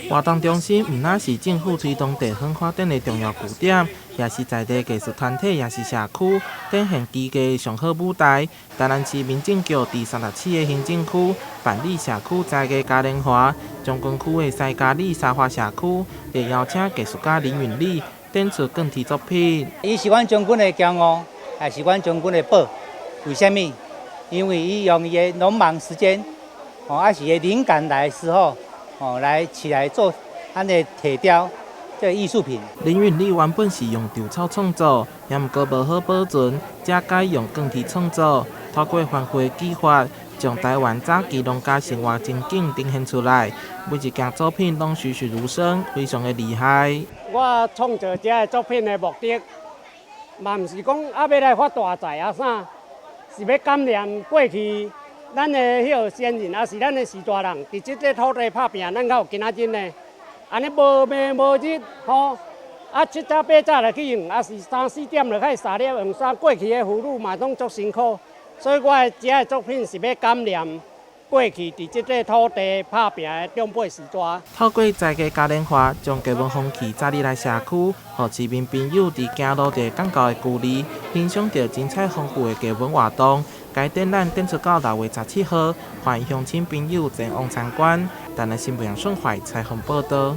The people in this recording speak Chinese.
活动中心毋仅是政府推动地方发展的重要据点，也是在地艺术团体也是社区展现基艺的上好舞台。台南市民政局第37个行政区办理社区在地嘉年华，中关区的西嘉里沙发社区也邀请艺术家林允丽展出更题作品。伊是阮将军的骄傲，也是阮将军的宝。为什么？因为伊用伊的农忙时间，还是伊灵感来的时候，来起来做咱的铁雕这艺术品。林允丽原本是用稻草创作，也毋过无好保存，才改用钢铁创作。透过发挥技法，将台湾早期农家生活情景呈现出来。每一件作品拢栩栩如生，非常的厉害。我创作这个作品的目的，嘛毋是讲要来发大财啊啥，是要感念过去咱的迄个先人，也是咱的时代人，伫即个土地打拼，咱才有今仔日呢。安尼无暝无日吼，七早八早来去用，也是3、4点就开始撒了用衫。过去的妇女嘛拢足辛苦，所以我的这个作品是要感念过去伫即个土地打拼的长辈时代。透过在地嘉年华，将艺文风气带入来社区，让市民朋友伫行路地感觉的距离，欣赏到精彩丰富的艺文活动。该展览展出到6月17号，欢迎乡亲朋友前往参观。台南新闻杨顺怀采访报道。